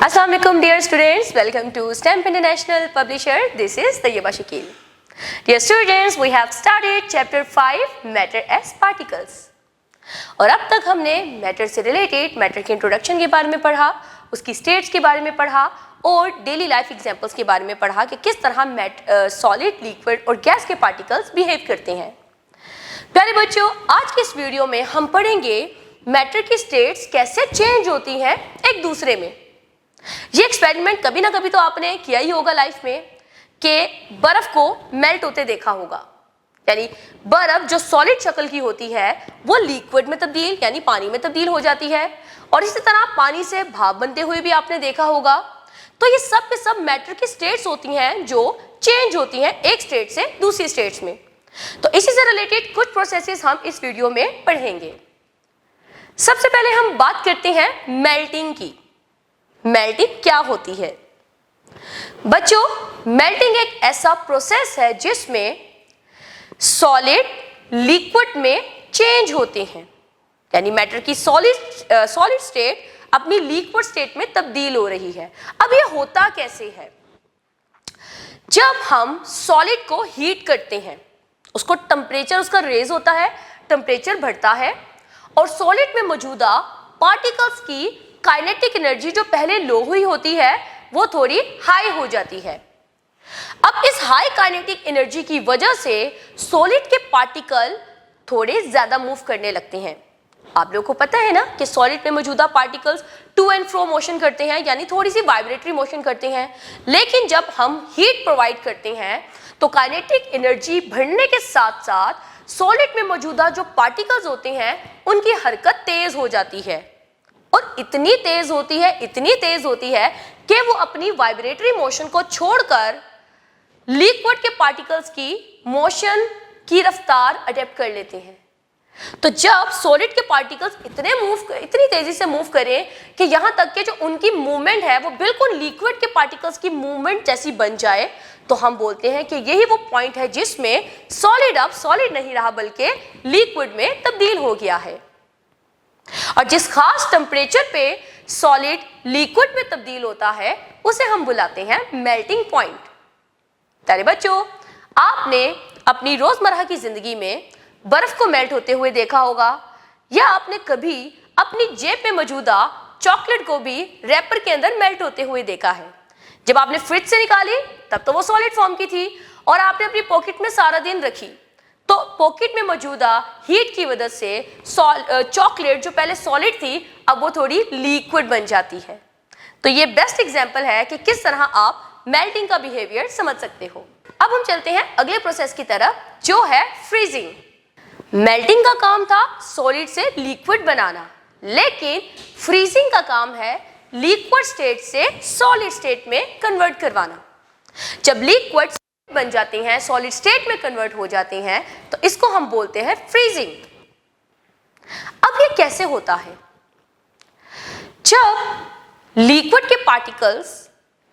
Assalamu alaikum dear students, welcome to STEM International Publisher. This is Tayyeba Shakil. Dear students, we have started chapter 5 Matter as Particles. और अब तक हमने matter से related matter के introduction के बारे में पढ़ा, उसकी स्टेट्स के बारे में पढ़ा और डेली लाइफ एग्जांपल्स के बारे में पढ़ा कि किस तरह सॉलिड, लिक्विड और गैस के पार्टिकल्स बिहेव करते हैं। प्यारे बच्चों, आज के इस वीडियो में हम पढ़ेंगे मैटर की स्टेट्स कैसे चेंज होती हैं एक दूसरे में। ये एक्सपेरिमेंट कभी ना कभी तो आपने किया ही होगा लाइफ में कि बर्फ को मेल्ट होते देखा होगा, यानी बर्फ जो सॉलिड शक्ल की होती है वो लिक्विड में तब्दील यानी पानी में तब्दील हो जाती है, और इसी तरह पानी से भाप बनते हुए भी आपने देखा होगा। तो ये सब के सब मैटर की स्टेट्स होती हैं जो चेंज होती हैं एक स्टेट से दूसरी स्टेट्स में। तो इसी से रिलेटेड कुछ प्रोसेसेस हम इस वीडियो में पढ़ेंगे। सबसे पहले हम बात करते हैं मेल्टिंग की। मेल्टिंग क्या होती है बच्चों? मेल्टिंग एक ऐसा प्रोसेस है जिसमें सॉलिड लिक्विड में चेंज होते हैं, यानी मैटर की सॉलिड स्टेट अपनी लिक्विड स्टेट में तब्दील हो रही है। अब ये होता कैसे है? जब हम सॉलिड को हीट करते हैं, उसको टेम्परेचर उसका रेज होता है, टेम्परेचर बढ़ता है और सॉलिड में मौजूदा पार्टिकल्स की काइनेटिक एनर्जी जो पहले लो हुई होती है वो थोड़ी हाई हो जाती है। अब इस हाई काइनेटिक एनर्जी की वजह से सॉलिड के पार्टिकल थोड़े ज्यादा मूव करने लगते हैं। आप लोगों को पता है ना कि सॉलिड में मौजूदा particles to and fro motion करते हैं, यानी थोड़ी सी वाइब्रेटरी मोशन करते हैं। लेकिन जब हम हीट प्रोवाइड करते हैं तो काइनेटिक एनर्जी बढ़ने के साथ साथ सॉलिड में मौजूदा जो पार्टिकल्स होते हैं उनकी हरकत तेज हो जाती है, और इतनी तेज होती है कि वो अपनी वाइब्रेटरी मोशन को छोड़कर लिक्विड के पार्टिकल्स की मोशन की रफ्तार अडेप्ट कर लेते हैं। तो जब सॉलिड के पार्टिकल्स इतनी तेजी से मूव करें कि यहां तक कि जो उनकी मूवमेंट है वो बिल्कुल लिक्विड के पार्टिकल्स की मूवमेंट जैसी बन जाए, तो हम बोलते हैं कि यही वो पॉइंट है जिसमें सॉलिड अब सॉलिड नहीं रहा बल्कि लिक्विड में तब्दील हो गया है। और जिस खास टेम्परेचर पे सॉलिड लिक्विड में तब्दील होता है उसे हम बुलाते हैं मेल्टिंग पॉइंट। प्यारे बच्चों, आपने अपनी रोजमर्रा की जिंदगी में बर्फ को मेल्ट होते हुए देखा होगा, या आपने कभी अपनी जेब में मौजूदा चॉकलेट को भी रैपर के अंदर मेल्ट होते हुए देखा है। जब आपने फ्रिज से निकाली तब तो वो सॉलिड फॉर्म की थी और आपने अपनी पॉकेट में सारा दिन रखी, तो पॉकेट में मौजूदा हीट की वजह से चॉकलेट जो पहले सॉलिड थी अब वो थोड़ी लिक्विड बन जाती है। तो ये बेस्ट एग्जांपल है कि किस तरह आप मेल्टिंग का बिहेवियर समझ सकते हो। अब हम चलते हैं अगले प्रोसेस की तरफ जो है फ्रीजिंग। मेल्टिंग का काम था सॉलिड से लिक्विड बनाना, लेकिन फ्रीजिंग का काम है लिक्विड स्टेट से सॉलिड स्टेट में कन्वर्ट करवाना। जब लिक्विड बन जाते हैं, सॉलिड स्टेट में कन्वर्ट हो जाते हैं, तो इसको हम बोलते हैं फ्रीजिंग। अब ये कैसे होता है? जब लिक्विड के पार्टिकल्स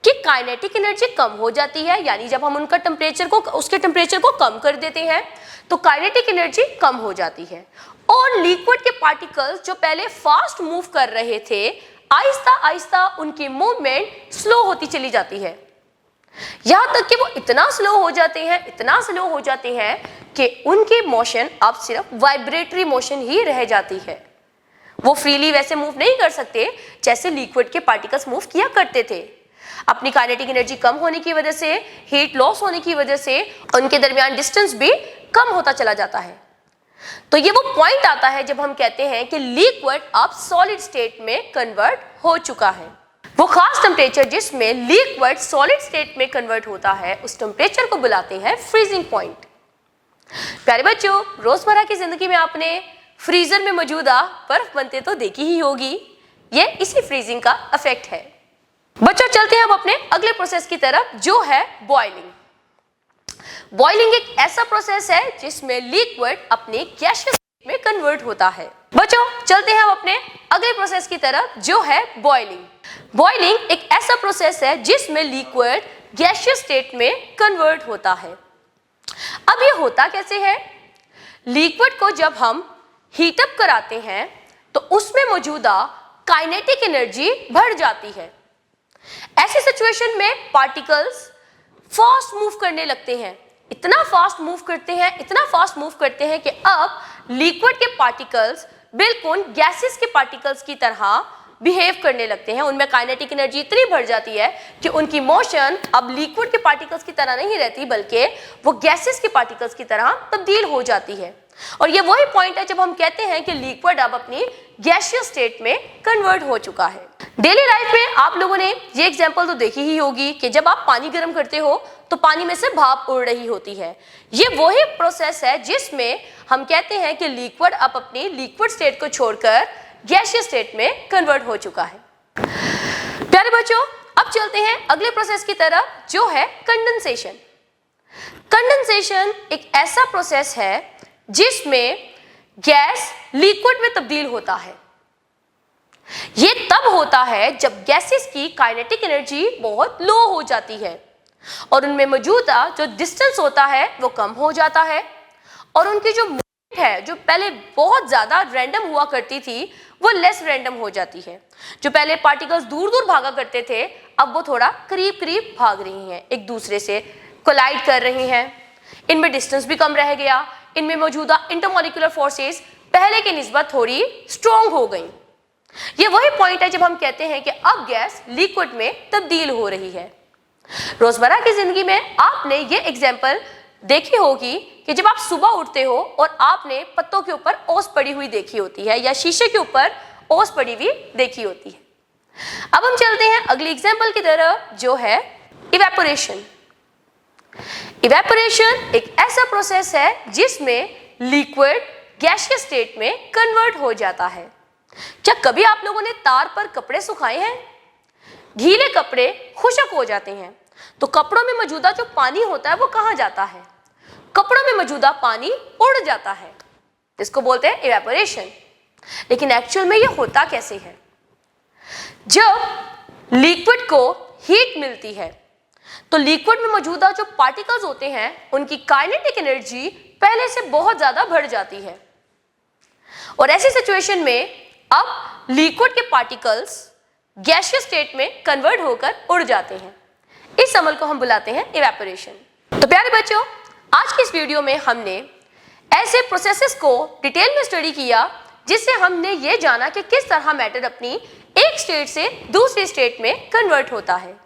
की काइनेटिक एनर्जी कम हो जाती है, यानी जब हम उसके टेम्परेचर को कम कर देते हैं तो काइनेटिक एनर्जी कम हो जाती है, और लिक्विड के पार्टिकल्स जो पहले फास्ट मूव कर रहे थे आहिस्ता आहिस्ता उनकी मूवमेंट स्लो होती चली जाती है, यहां तक कि वो इतना स्लो हो जाते हैं कि उनकी मोशन अब सिर्फ वाइब्रेटरी मोशन ही रह जाती है। वो फ्रीली वैसे मूव नहीं कर सकते जैसे लिक्विड के पार्टिकल्स मूव किया करते थे। अपनी काइनेटिक एनर्जी कम होने की वजह से, हीट लॉस होने की वजह से उनके दरमियान डिस्टेंस भी कम होता चला जाता है। तो ये वो पॉइंट आता है जब हम कहते हैं कि लिक्विड अब सॉलिड स्टेट में कन्वर्ट हो चुका है। वो खास टेम्परेचर जिसमें लिक्विड सॉलिड स्टेट में कन्वर्ट होता है उस टेम्परेचर को बुलाते हैं फ्रीजिंग पॉइंट। प्यारे बच्चों, रोजमर्रा की जिंदगी में आपने फ्रीजर में मौजूदा बर्फ बनते तो देखी ही होगी, ये इसी फ्रीजिंग का इफेक्ट है। बच्चों, चलते हैं अब अपने अगले प्रोसेस की तरफ जो है बॉइलिंग। बॉइलिंग एक ऐसा प्रोसेस है जिसमें लिक्विड अपने गैसियस स्टेट में कन्वर्ट होता है। बच्चों, चलते हैं अब अपने अगले प्रोसेस की तरफ जो है बॉइलिंग। बॉइलिंग एक ऐसा प्रोसेस है जिसमें लिक्विड गैसियस स्टेट में कन्वर्ट होता है। अब ये होता कैसे है? लिक्विड को जब हम हीटअप कराते हैं तो उसमें मौजूदा काइनेटिक एनर्जी बढ़ जाती है। ऐसी सिचुएशन में पार्टिकल्स फास्ट मूव करने लगते हैं, इतना फास्ट मूव करते हैं, इतना फास्ट मूव करते हैं कि अब लिक्विड के पार्टिकल्स बिल्कुल गैसेस के पार्टिकल्स की तरह बिहेव करने लगते हैं। उनमें काइनेटिक एनर्जी इतनी बढ़ जाती है कि उनकी मोशन अब लिक्विड के पार्टिकल्स की तरह नहीं रहती, बल्कि वो गैसेस के पार्टिकल्स की तरह तब्दील हो जाती है। और ये वही पॉइंट है जब हम कहते हैं कि लिक्विड अब अपनी गैसियस स्टेट में कन्वर्ट हो चुका है। डेली लाइफ में आप लोगों ने ये एग्जांपल तो देखी ही होगी कि जब आप पानी गर्म करते हो तो पानी में से भाप उड़ रही होती है। ये वही प्रोसेस है जिसमें हम कहते हैं कि लिक्विड अब अपनी लिक्विड स्टेट को छोड़कर गैसियस स्टेट में कन्वर्ट हो चुका है। प्यारे बच्चों, अब चलते हैं अगले प्रोसेस की तरफ, जो है कंडेंसेशन। कंडेंसेशन एक ऐसा प्रोसेस है जिसमें गैस लिक्विड में तब्दील होता है। ये तब होता है जब गैसेस की काइनेटिक एनर्जी बहुत लो हो जाती है और उनमें मौजूदा जो डिस्टेंस होता है वो कम हो जाता है और उनकी जो मूवमेंट है, जो पहले बहुत ज्यादा रैंडम हुआ करती थी, वो लेस रैंडम हो जाती है। जो पहले पार्टिकल्स दूर दूर भागा करते थे, अब वो थोड़ा करीब करीब भाग रही हैं, एक दूसरे से कोलाइड कर रही हैं। इनमें डिस्टेंस भी कम रह गया, इनमें मौजूदा इंटरमॉलिक्यूलर फोर्सेस पहले की निस्बत थोड़ी स्ट्रॉन्ग हो गई। ये वही पॉइंट है जब हम कहते हैं कि अब गैस लिक्विड में तब्दील हो रही है। रोजमर्रा की जिंदगी में आपने ये एग्जाम्पल देखी होगी कि जब आप सुबह उठते हो और आपने पत्तों के ऊपर ओस पड़ी हुई देखी होती है या शीशे के ऊपर ओस पड़ी हुई देखी होती है। अब हम चलते हैं अगली एग्जाम्पल की तरफ, जो है इवेपोरेशन। इवेपोरेशन एक ऐसा प्रोसेस है जिसमें लिक्विड गैसियस स्टेट में कन्वर्ट हो जाता है। क्या कभी आप लोगों ने तार पर कपड़े सुखाए हैं? गीले कपड़े खुश्क हो जाते हैं तो कपड़ों में मौजूदा जो पानी होता है वो कहाँ जाता है? कपड़ों में मौजूदा पानी उड़ जाता है, इसको बोलते हैं इवेपोरेशन। लेकिन एक्चुअल में ये होता कैसे है? जब लिक्विड को हीट मिलती है तो लिक्विड में मौजूदा जो पार्टिकल्स होते हैं उनकी काइनेटिक एनर्जी पहले से बहुत ज्यादा बढ़ जाती है और ऐसी सिचुएशन में अब लिक्विड के पार्टिकल्स गैसियस स्टेट में कन्वर्ट होकर उड़ जाते हैं। इस अमल को हम बुलाते हैं इवेपोरेशन। तो प्यारे बच्चों, आज की इस वीडियो में हमने ऐसे प्रोसेसेस को डिटेल में स्टडी किया जिससे हमने ये जाना कि किस तरह मैटर अपनी एक स्टेट से दूसरी स्टेट में कन्वर्ट होता है।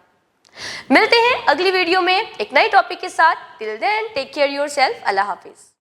मिलते हैं अगली वीडियो में एक नए टॉपिक के साथ। Till then take care yourself. अल्लाह हाफिज।